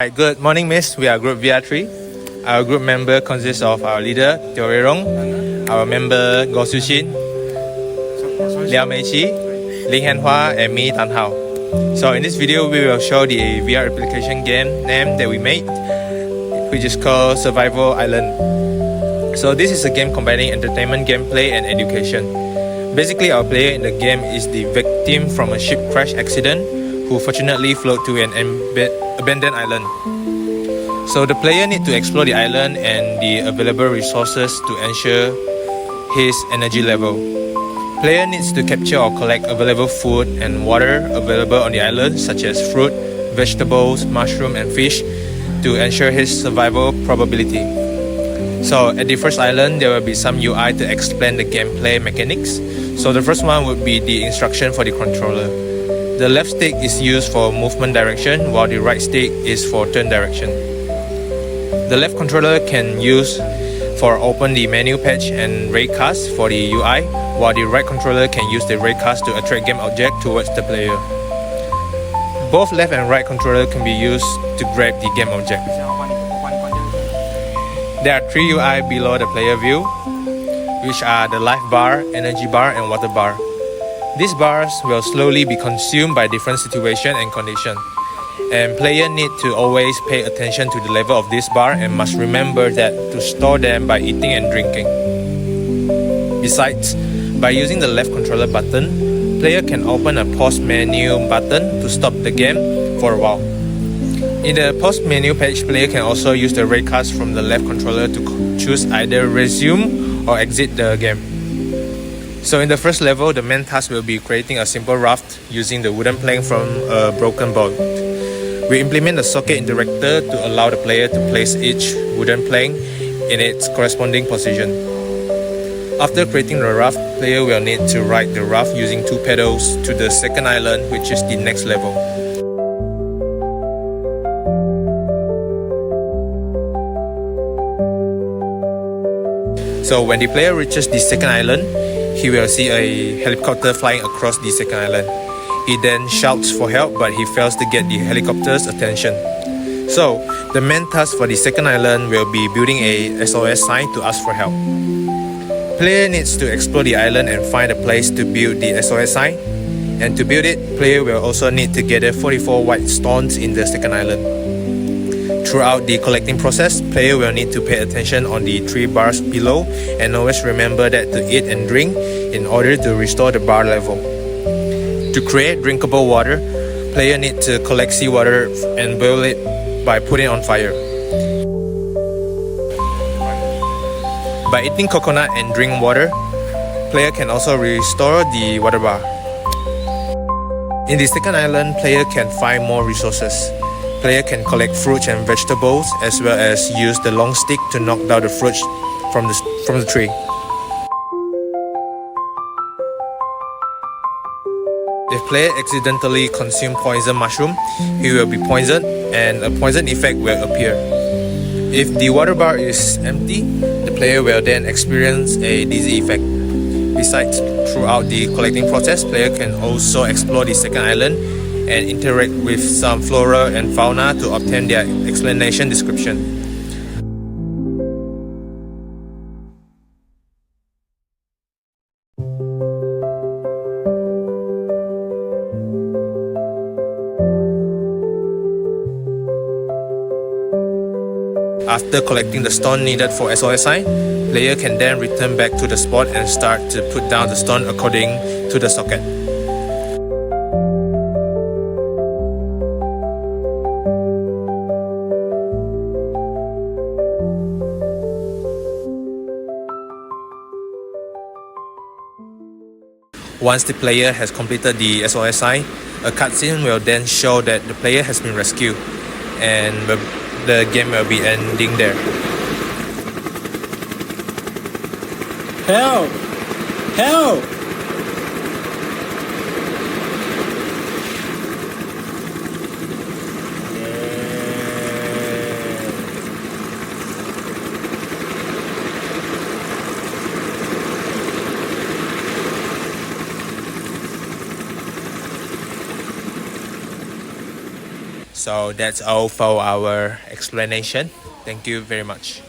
Hi, good morning, Miss. We are Group VR3. Our group member consists of our leader, Teo Rong, our member, Goh Sushin, Liao Meiqi, Ling Hanhua, and me, Tan Hao. So in this video, we will show the VR application game name that we made, which is called Survival Island. So this is a game combining entertainment, gameplay, and education. Basically, our player in the game is the victim from a ship crash accident who fortunately float to an abandoned island. So the player needs to explore the island and the available resources to ensure his energy level. Player needs to capture or collect available food and water available on the island, such as fruit, vegetables, mushroom, and fish, to ensure his survival probability. So at the first island, there will be some UI to explain the gameplay mechanics. So the first one would be the instruction for the controller. The left stick is used for movement direction, while the right stick is for turn direction. The left controller can use for open the menu page and raycast for the UI, while the right controller can use the raycast to attract game object towards the player. Both left and right controller can be used to grab the game object. There are three UI below the player view, which are the life bar, energy bar, and water bar. These bars will slowly be consumed by different situation and condition, and player need to always pay attention to the level of this bar and must remember that to store them by eating and drinking. Besides, by using the left controller button, player can open a pause menu button to stop the game for a while. In the pause menu page, player can also use the raycast from the left controller to choose either resume or exit the game. So in the first level, the main task will be creating a simple raft using the wooden plank from a broken boat. We implement a socket interactor to allow the player to place each wooden plank in its corresponding position. After creating the raft, player will need to ride the raft using two pedals to the second island, which is the next level. So when the player reaches the second island, he will see a helicopter flying across the second island. He then shouts for help, but he fails to get the helicopter's attention. So the main task for the second island will be building a SOS sign to ask for help. Player needs to explore the island and find a place to build the SOS sign. And to build it, player will also need to gather 44 white stones in the second island. Throughout the collecting process, player will need to pay attention on the three bars below and always remember that to eat and drink in order to restore the bar level. To create drinkable water, player need to collect seawater and boil it by putting it on fire. By eating coconut and drink water, player can also restore the water bar. In the second island, player can find more resources. Player can collect fruits and vegetables as well as use the long stick to knock down the fruits from the tree. If player accidentally consume poison mushroom, he will be poisoned and a poison effect will appear. If the water bar is empty, the player will then experience a dizzy effect. Besides, throughout the collecting process, player can also explore the second island and interact with some flora and fauna to obtain their explanation description. After collecting the stone needed for SOS sign, player can then return back to the spot and start to put down the stone according to the socket. Once the player has completed the SOS sign, a cutscene will then show that the player has been rescued, and the game will be ending there. Help! Help! So that's all for our explanation. Thank you very much.